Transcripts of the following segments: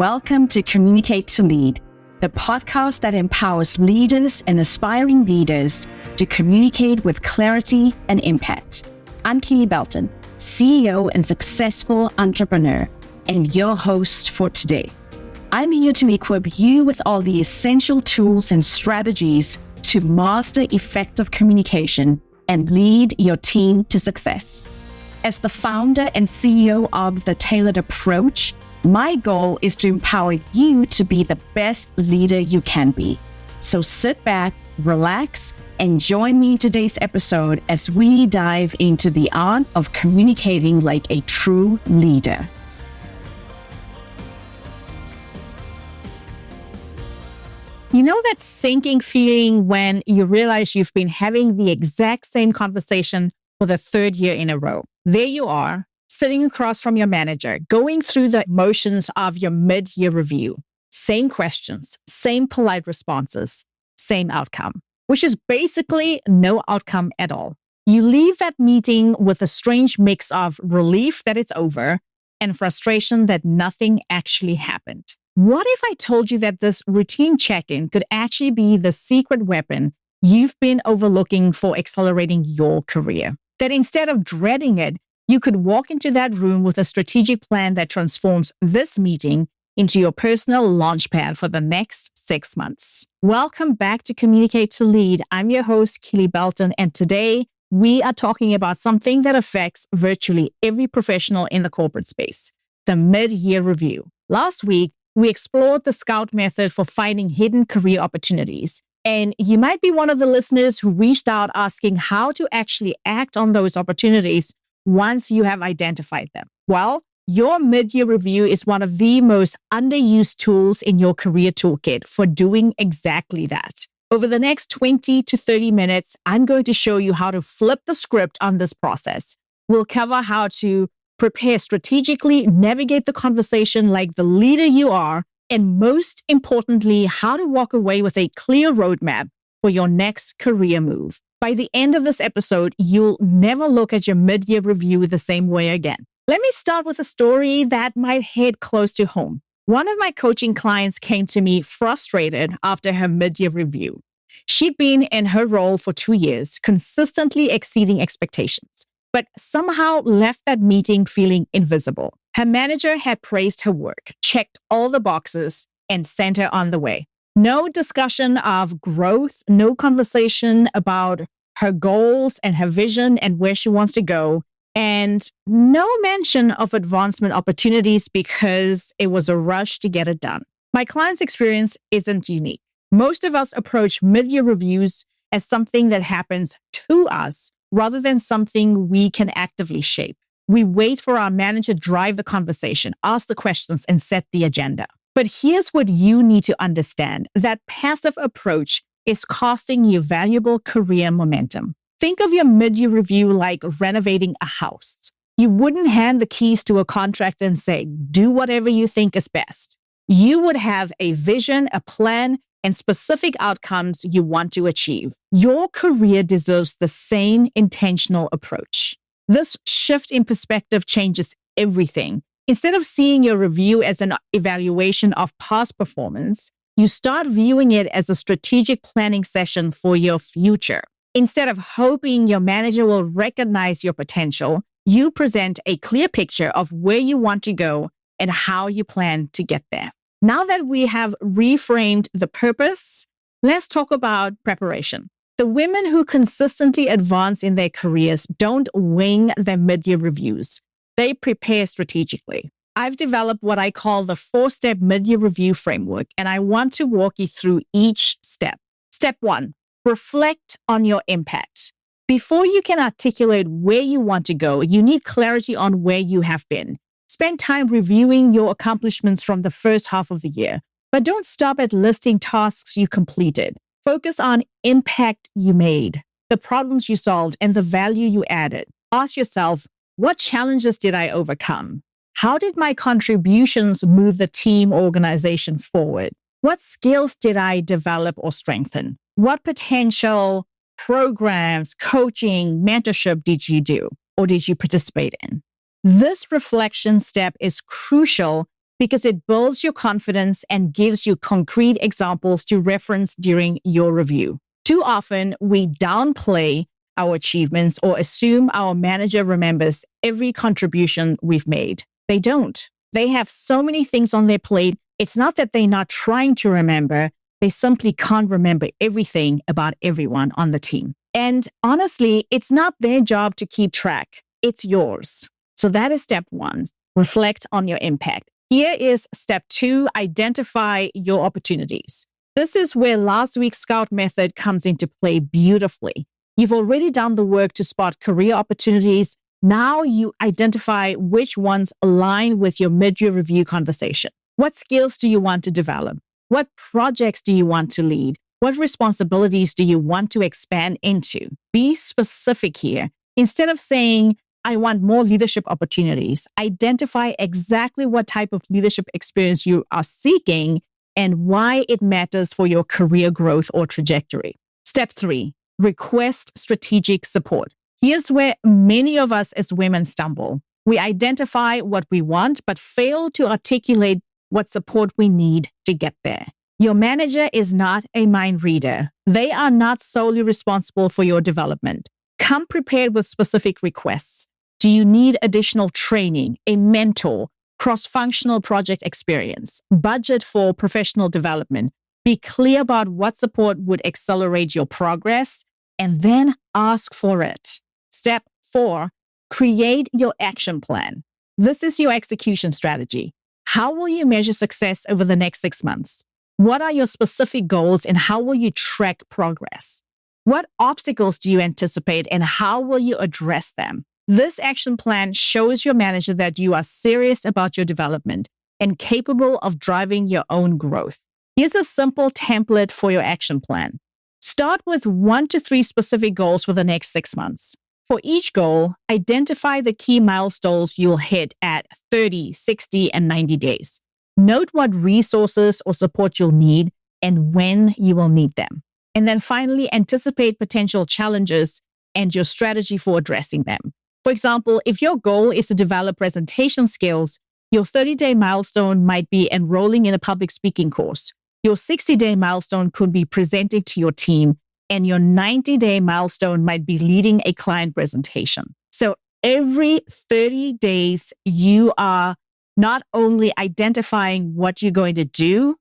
Welcome to Communicate to Lead, the podcast that empowers leaders and aspiring leaders to communicate with clarity and impact. I'm Kele Belton, CEO and successful entrepreneur, and your host for today. I'm here to equip you with all the essential tools and strategies to master effective communication and lead your team to success. As the founder and CEO of The Tailored Approach, my goal is to empower you to be the best leader you can be. So sit back, relax, and join me in today's episode as we dive into the art of communicating like a true leader. You know that sinking feeling when you realize you've been having the exact same conversation for the third year in a row? There you are, sitting across from your manager, going through the motions of your mid-year review. Same questions, same polite responses, same outcome, which is basically no outcome at all. You leave that meeting with a strange mix of relief that it's over and frustration that nothing actually happened. What if I told you that this routine check-in could actually be the secret weapon you've been overlooking for accelerating your career? That instead of dreading it, you could walk into that room with a strategic plan that transforms this meeting into your personal launchpad for the next 6 months. Welcome back to Communicate to Lead. I'm your host, Kele Belton, and today we are talking about something that affects virtually every professional in the corporate space, the mid-year review. Last week, we explored the Scout method for finding hidden career opportunities. And you might be one of the listeners who reached out asking how to actually act on those opportunities once you have identified them. Well, your mid-year review is one of the most underused tools in your career toolkit for doing exactly that. Over the next 20 to 30 minutes, I'm going to show you how to flip the script on this process. We'll cover how to prepare strategically, navigate the conversation like the leader you are, and most importantly, how to walk away with a clear roadmap for your next career move. By the end of this episode, you'll never look at your mid-year review the same way again. Let me start with a story that might hit close to home. One of my coaching clients came to me frustrated after her mid-year review. She'd been in her role for 2 years, consistently exceeding expectations, but somehow left that meeting feeling invisible. Her manager had praised her work, checked all the boxes, and sent her on the way. No discussion of growth, no conversation about her goals and her vision and where she wants to go, and no mention of advancement opportunities because it was a rush to get it done. My client's experience isn't unique. Most of us approach mid-year reviews as something that happens to us rather than something we can actively shape. We wait for our manager to drive the conversation, ask the questions, and set the agenda. But here's what you need to understand. That passive approach is costing you valuable career momentum. Think of your mid-year review like renovating a house. You wouldn't hand the keys to a contractor and say, do whatever you think is best. You would have a vision, a plan, and specific outcomes you want to achieve. Your career deserves the same intentional approach. This shift in perspective changes everything. Instead of seeing your review as an evaluation of past performance, you start viewing it as a strategic planning session for your future. Instead of hoping your manager will recognize your potential, you present a clear picture of where you want to go and how you plan to get there. Now that we have reframed the purpose, let's talk about preparation. The women who consistently advance in their careers don't wing their mid-year reviews. They prepare strategically. I've developed what I call the 4-step mid-year review framework, and I want to walk you through each step. Step 1, reflect on your impact. Before you can articulate where you want to go, you need clarity on where you have been. Spend time reviewing your accomplishments from the first half of the year, but don't stop at listing tasks you completed. Focus on impact you made, the problems you solved, and the value you added. Ask yourself, what challenges did I overcome? How did my contributions move the team or organization forward? What skills did I develop or strengthen? What potential programs, coaching, mentorship did you do or did you participate in? This reflection step is crucial because it builds your confidence and gives you concrete examples to reference during your review. Too often, we downplay our achievements or assume our manager remembers every contribution we've made. They don't. They have so many things on their plate. It's not that they're not trying to remember. They simply can't remember everything about everyone on the team. And honestly, it's not their job to keep track. It's yours. So that is step one. Reflect on your impact. Here is step two, identify your opportunities. This is where last week's Scout method comes into play beautifully. You've already done the work to spot career opportunities. Now you identify which ones align with your mid-year review conversation. What skills do you want to develop? What projects do you want to lead? What responsibilities do you want to expand into? Be specific here. Instead of saying, I want more leadership opportunities, identify exactly what type of leadership experience you are seeking and why it matters for your career growth or trajectory. Step three, request strategic support. Here's where many of us as women stumble. We identify what we want, but fail to articulate what support we need to get there. Your manager is not a mind reader. They are not solely responsible for your development. Come prepared with specific requests. Do you need additional training, a mentor, cross-functional project experience, budget for professional development? Be clear about what support would accelerate your progress and then ask for it. Step four, create your action plan. This is your execution strategy. How will you measure success over the next 6 months? What are your specific goals and how will you track progress? What obstacles do you anticipate and how will you address them? This action plan shows your manager that you are serious about your development and capable of driving your own growth. Here's a simple template for your action plan. Start with 1 to 3 specific goals for the next 6 months. For each goal, identify the key milestones you'll hit at 30, 60, and 90 days. Note what resources or support you'll need and when you will need them. And then finally, anticipate potential challenges and your strategy for addressing them. For example, if your goal is to develop presentation skills, your 30-day milestone might be enrolling in a public speaking course. Your 60-day milestone could be presenting to your team, and your 90-day milestone might be leading a client presentation. So every 30 days, you are not only identifying what you're going to do,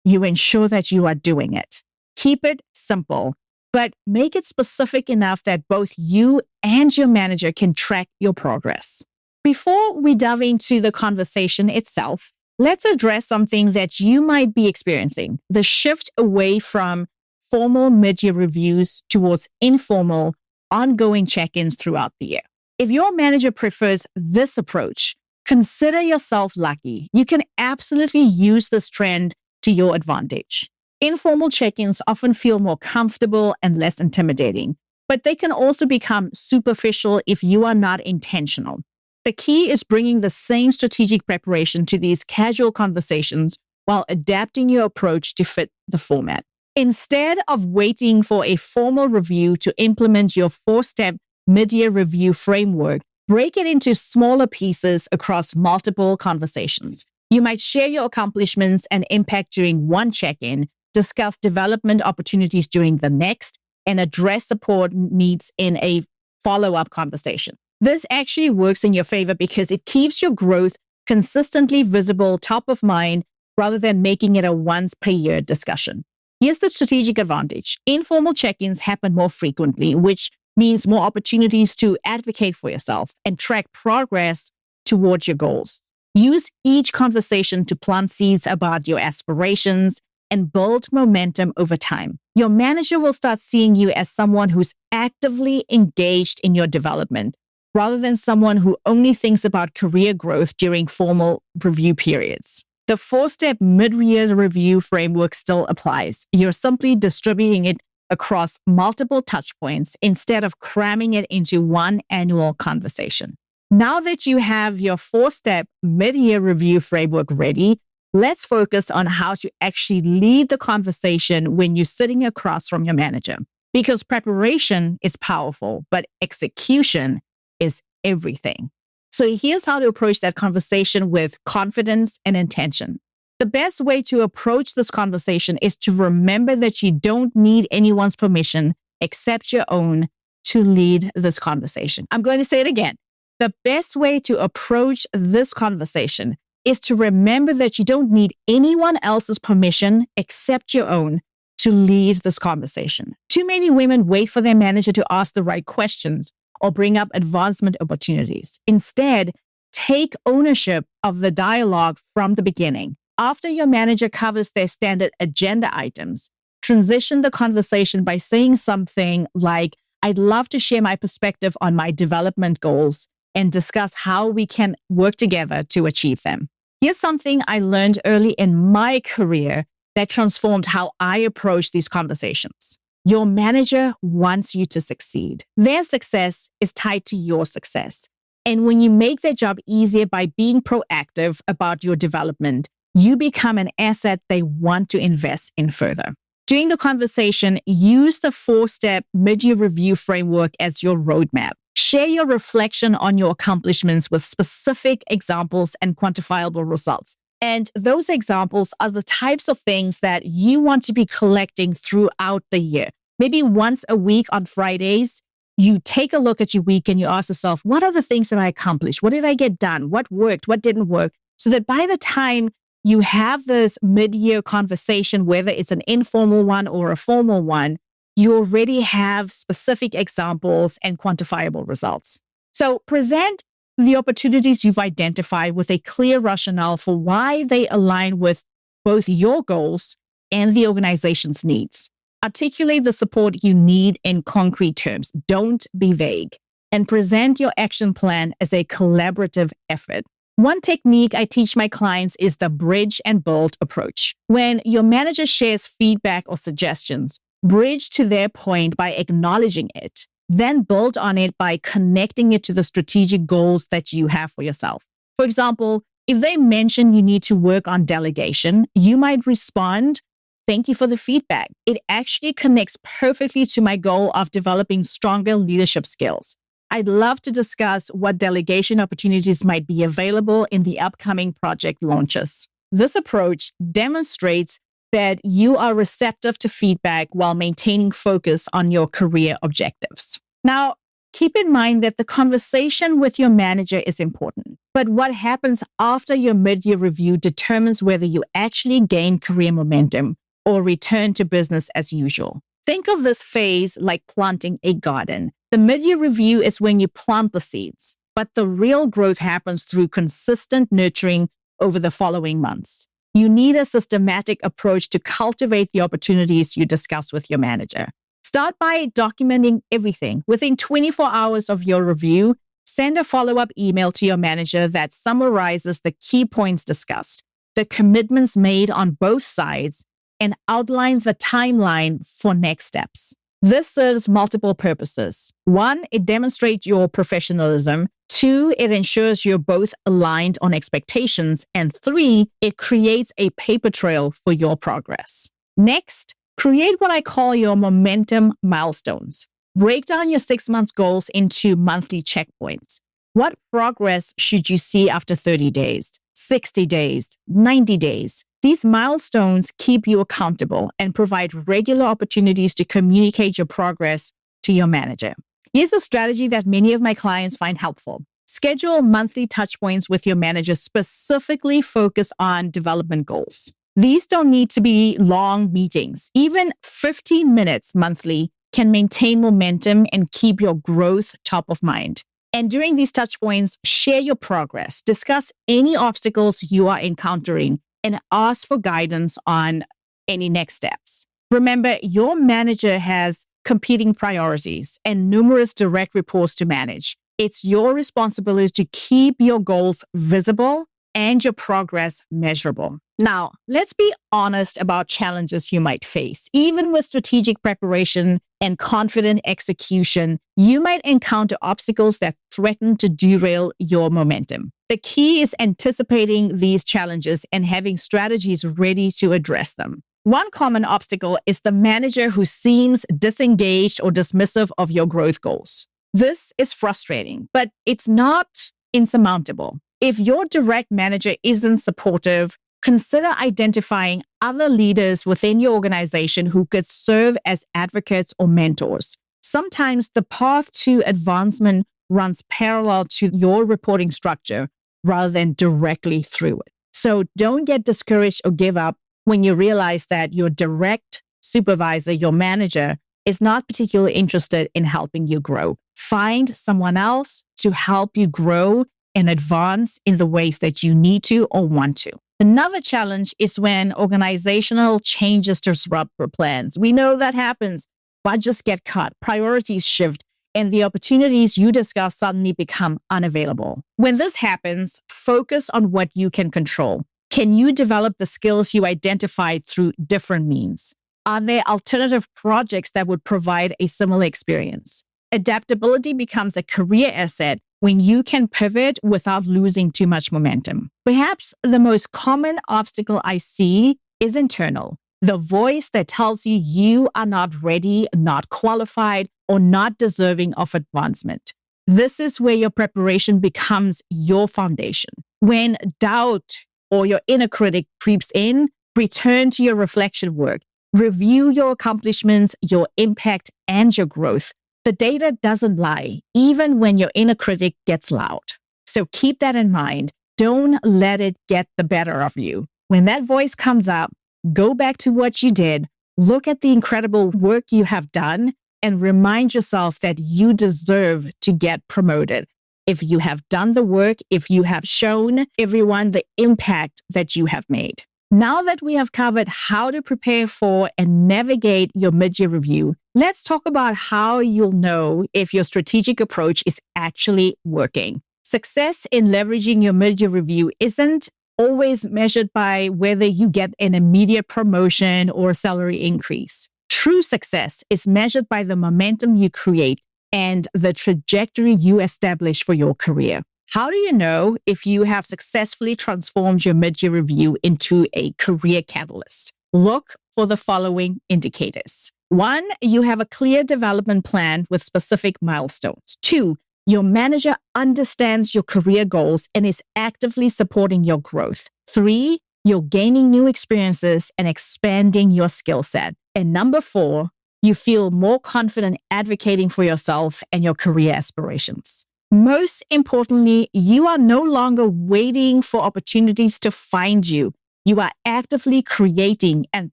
you ensure that you are doing it. Keep it simple, but make it specific enough that both you and your manager can track your progress. Before we dive into the conversation itself, let's address something that you might be experiencing, the shift away from formal mid-year reviews towards informal, ongoing check-ins throughout the year. If your manager prefers this approach, consider yourself lucky. You can absolutely use this trend to your advantage. Informal check-ins often feel more comfortable and less intimidating, but they can also become superficial if you are not intentional. The key is bringing the same strategic preparation to these casual conversations while adapting your approach to fit the format. Instead of waiting for a formal review to implement your 4-step mid-year review framework, break it into smaller pieces across multiple conversations. You might share your accomplishments and impact during one check-in, discuss development opportunities during the next, and address support needs in a follow-up conversation. This actually works in your favor because it keeps your growth consistently visible, top of mind, rather than making it a once-per-year discussion. Here's the strategic advantage. Informal check-ins happen more frequently, which means more opportunities to advocate for yourself and track progress towards your goals. Use each conversation to plant seeds about your aspirations and build momentum over time. Your manager will start seeing you as someone who's actively engaged in your development, rather than someone who only thinks about career growth during formal review periods. The 4-step mid-year review framework still applies. You're simply distributing it across multiple touchpoints instead of cramming it into one annual conversation. Now that you have your 4-step mid-year review framework ready, let's focus on how to actually lead the conversation when you're sitting across from your manager. Because preparation is powerful, but execution is everything. So here's how to approach that conversation with confidence and intention. The best way to approach this conversation is to remember that you don't need anyone's permission except your own to lead this conversation. I'm going to say it again. The best way to approach this conversation is to remember that you don't need anyone else's permission except your own to lead this conversation. Too many women wait for their manager to ask the right questions or bring up advancement opportunities. Instead, take ownership of the dialogue from the beginning. After your manager covers their standard agenda items, transition the conversation by saying something like, I'd love to share my perspective on my development goals and discuss how we can work together to achieve them. Here's something I learned early in my career that transformed how I approach these conversations. Your manager wants you to succeed. Their success is tied to your success. And when you make their job easier by being proactive about your development, you become an asset they want to invest in further. During the conversation, use the 4-step mid-year review framework as your roadmap. Share your reflection on your accomplishments with specific examples and quantifiable results. And those examples are the types of things that you want to be collecting throughout the year. Maybe once a week on Fridays, you take a look at your week and you ask yourself, what are the things that I accomplished? What did I get done? What worked? What didn't work? So that by the time you have this mid-year conversation, whether it's an informal one or a formal one, you already have specific examples and quantifiable results. So present the opportunities you've identified with a clear rationale for why they align with both your goals and the organization's needs. Articulate the support you need in concrete terms. Don't be vague. And present your action plan as a collaborative effort. One technique I teach my clients is the bridge and build approach. When your manager shares feedback or suggestions, bridge to their point by acknowledging it, then build on it by connecting it to the strategic goals that you have for yourself. For example, if they mention you need to work on delegation, you might respond, thank you for the feedback. It actually connects perfectly to my goal of developing stronger leadership skills. I'd love to discuss what delegation opportunities might be available in the upcoming project launches. This approach demonstrates that you are receptive to feedback while maintaining focus on your career objectives. Now, keep in mind that the conversation with your manager is important, but what happens after your mid-year review determines whether you actually gain career momentum or return to business as usual. Think of this phase like planting a garden. The mid-year review is when you plant the seeds, but the real growth happens through consistent nurturing over the following months. You need a systematic approach to cultivate the opportunities you discuss with your manager. Start by documenting everything. Within 24 hours of your review, send a follow-up email to your manager that summarizes the key points discussed, the commitments made on both sides, and outline the timeline for next steps. This serves multiple purposes. 1, it demonstrates your professionalism. 2, it ensures you're both aligned on expectations. And 3, it creates a paper trail for your progress. Next, create what I call your momentum milestones. Break down your 6-month goals into monthly checkpoints. What progress should you see after 30 days, 60 days, 90 days? These milestones keep you accountable and provide regular opportunities to communicate your progress to your manager. Here's a strategy that many of my clients find helpful. Schedule monthly touch points with your manager specifically focused on development goals. These don't need to be long meetings. Even 15 minutes monthly can maintain momentum and keep your growth top of mind. And during these touch points, share your progress, discuss any obstacles you are encountering, and ask for guidance on any next steps. Remember, your manager has competing priorities and numerous direct reports to manage. It's your responsibility to keep your goals visible and your progress measurable. Now, let's be honest about challenges you might face. Even with strategic preparation and confident execution, you might encounter obstacles that threaten to derail your momentum. The key is anticipating these challenges and having strategies ready to address them. One common obstacle is the manager who seems disengaged or dismissive of your growth goals. This is frustrating, but it's not insurmountable. If your direct manager isn't supportive, consider identifying other leaders within your organization who could serve as advocates or mentors. Sometimes the path to advancement runs parallel to your reporting structure rather than directly through it. So don't get discouraged or give up when you realize that your direct supervisor, your manager, is not particularly interested in helping you grow. Find someone else to help you grow and advance in the ways that you need to or want to. Another challenge is when organizational changes disrupt your plans. We know that happens. Budgets get cut, priorities shift, and the opportunities you discuss suddenly become unavailable. When this happens, focus on what you can control. Can you develop the skills you identified through different means? Are there alternative projects that would provide a similar experience? Adaptability becomes a career asset when you can pivot without losing too much momentum. Perhaps the most common obstacle I see is internal. The voice that tells you you are not ready, not qualified, or not deserving of advancement. This is where your preparation becomes your foundation. When doubt or your inner critic creeps in, return to your reflection work. Review your accomplishments, your impact, and your growth. The data doesn't lie, even when your inner critic gets loud. So keep that in mind. Don't let it get the better of you. When that voice comes up, go back to what you did, look at the incredible work you have done, and remind yourself that you deserve to get promoted. If you have done the work, if you have shown everyone the impact that you have made. Now that we have covered how to prepare for and navigate your mid-year review, let's talk about how you'll know if your strategic approach is actually working. Success in leveraging your mid-year review isn't always measured by whether you get an immediate promotion or salary increase. True success is measured by the momentum you create and the trajectory you establish for your career. How do you know if you have successfully transformed your mid-year review into a career catalyst? Look for the following indicators. 1, you have a clear development plan with specific milestones. 2, your manager understands your career goals and is actively supporting your growth. 3, you're gaining new experiences and expanding your skill set. And number 4, you feel more confident advocating for yourself and your career aspirations. Most importantly, you are no longer waiting for opportunities to find you. You are actively creating and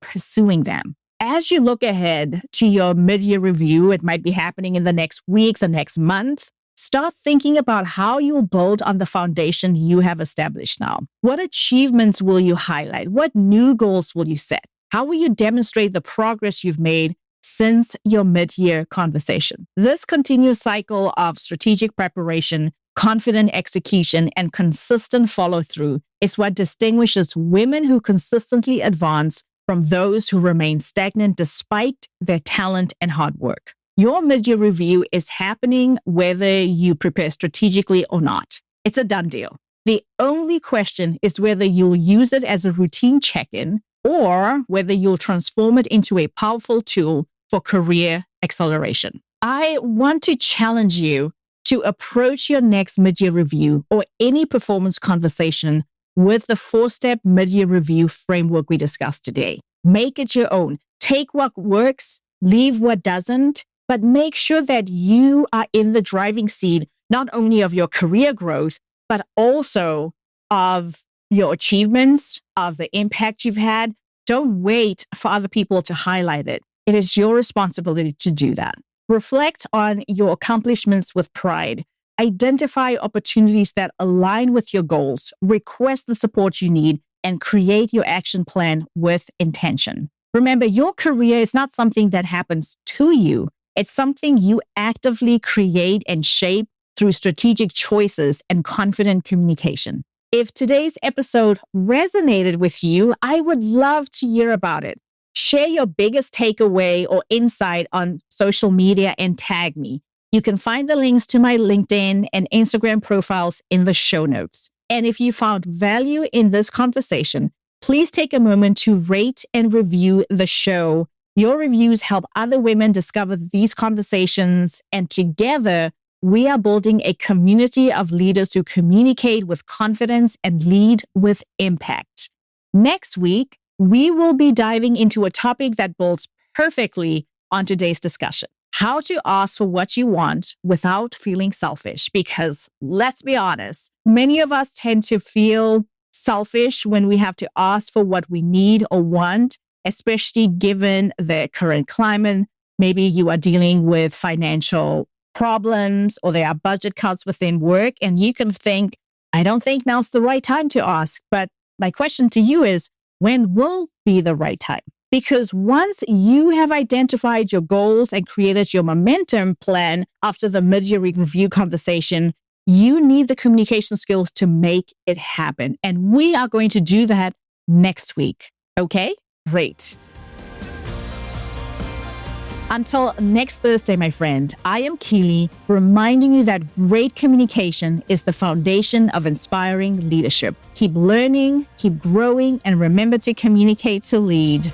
pursuing them. As you look ahead to your mid-year review, it might be happening in the next week, the next month. Start thinking about how you'll build on the foundation you have established now. What achievements will you highlight? What new goals will you set? How will you demonstrate the progress you've made since your mid-year conversation? This continuous cycle of strategic preparation, confident execution, and consistent follow-through is what distinguishes women who consistently advance from those who remain stagnant despite their talent and hard work. Your mid-year review is happening whether you prepare strategically or not. It's a done deal. The only question is whether you'll use it as a routine check-in or whether you'll transform it into a powerful tool for career acceleration. I want to challenge you to approach your next mid-year review or any performance conversation with the 4-step mid-year review framework we discussed today. Make it your own. Take what works, leave what doesn't, but make sure that you are in the driving seat, not only of your career growth, but also of your achievements, of the impact you've had. Don't wait for other people to highlight it. It is your responsibility to do that. Reflect on your accomplishments with pride. Identify opportunities that align with your goals. Request the support you need and create your action plan with intention. Remember, your career is not something that happens to you. It's something you actively create and shape through strategic choices and confident communication. If today's episode resonated with you, I would love to hear about it. Share your biggest takeaway or insight on social media and tag me. You can find the links to my LinkedIn and Instagram profiles in the show notes. And if you found value in this conversation, please take a moment to rate and review the show. Your reviews help other women discover these conversations, and together we are building a community of leaders who communicate with confidence and lead with impact. Next week, we will be diving into a topic that builds perfectly on today's discussion: how to ask for what you want without feeling selfish. Because let's be honest, many of us tend to feel selfish when we have to ask for what we need or want, especially given the current climate. Maybe you are dealing with financial problems or there are budget cuts within work, and you can think, I don't think now's the right time to ask. But my question to you is, when will be the right time? Because once you have identified your goals and created your momentum plan after the mid-year review conversation, you need the communication skills to make it happen. And we are going to do that next week. Okay? Great. Until next Thursday, my friend, I am Kele, reminding you that great communication is the foundation of inspiring leadership. Keep learning, keep growing, and remember to communicate to lead.